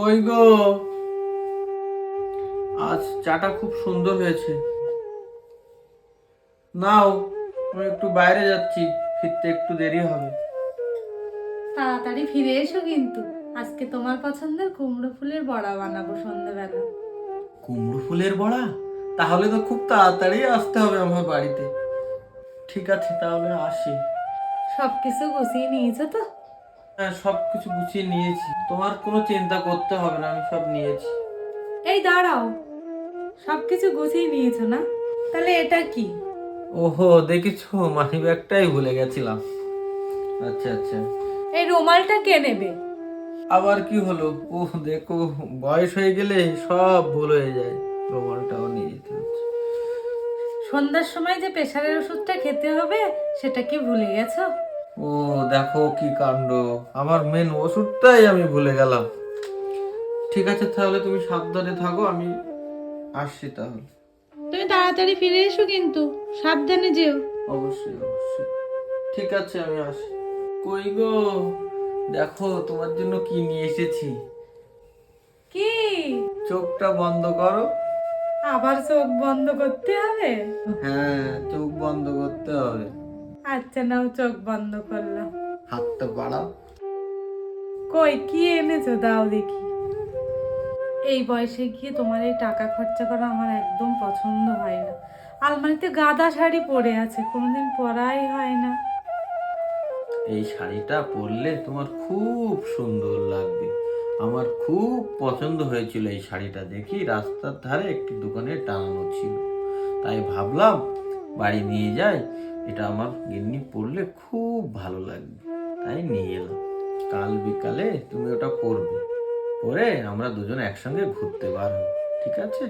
কই গো? আজ চাটা খুব সুন্দর হয়েছে। নাও, আমি একটু বাইরে যাচ্ছি, ফিরতে একটু দেরি হবে। তাড়াতাড়ি ফিরে এসো কিন্তু। আজকে তোমার পছন্দের কুমড়ো ফুলের বড়া বানাবো সন্ধ্যাবেলা। কুমড়ো ফুলের বড়া? তাহলে তো খুব তাড়াতাড়ি আসতে হবে আমার বাড়িতে। ঠিক আছে, তাহলে আসি। সবকিছু গুছিয়ে নিয়েছো তো? হ্যাঁ, সবকিছু গুছিয়ে নিয়েছি, তোমার কোনো চিন্তা করতে হবে না, আমি সব নিয়েছি। এই দাঁড়াও, সবকিছু গুছিয়ে নিয়েছো না? তাহলে এটা কি? ওহো, দেখেছো, মানি ব্যাগটাই ভুলে গেছিলাম। আচ্ছা আচ্ছা। এই রুমালটা কে নেবে? আবার কি হলো? ওহ দেখো, বয়স হয়ে গেলে সব ভুল হয়ে যায়। রুমালটাও নিয়ে যেতে হচ্ছে। সন্ধ্যার সময় যে প্রেশারের ওষুধটা খেতে হবে সেটা কি ভুলে গেছো? ও দেখো কি কাণ্ড, আমার মেন ওষুধটাই আমি ভুলে গেলাম। ঠিক আছে, তাহলে তুমি সাবধানে থাকো, আমি আসছি তাহলে। তুমি তাড়াতাড়ি ফিরে এসো কিন্তু, সাবধানে যেও। অবশ্যই অবশ্যই। ঠিক আছে, আমি আসি। কই গো, দেখো তোমার জন্য কি নিয়ে এসেছি। কি? চোখটা বন্ধ করো। আবার চোখ বন্ধ করতে হবে? হ্যাঁ, চোখ বন্ধ করতে হবে। আচ্ছা নাও, চোখ বন্ধ করলাম। হাতটা বাড়াও। কই কি এনেছো দাও দেখি। এই বয়সে গিয়ে তোমার এই টাকা খরচা করা আমার একদম পছন্দ হয় না। আলমারিতে গাদা শাড়ি পরে আছে, কোনোদিন পরাই হয় না। এই শাড়িটা পরলে তোমার খুব সুন্দর লাগবে। আমার খুব পছন্দ হয়েছিল এই শাড়িটা, দেখি রাস্তার ধারে একটি দোকানে টাঙানো ছিল, তাই ভাবলাম বাড়ি নিয়ে যাই, এটা আমার গিন্নি পরলে খুব ভালো লাগবে, তাই নিয়ে এলাম। কাল বিকালে তুমি ওটা পরবে, পরে আমরা দুজন একসঙ্গে ঘুরতে পারবো, ঠিক আছে?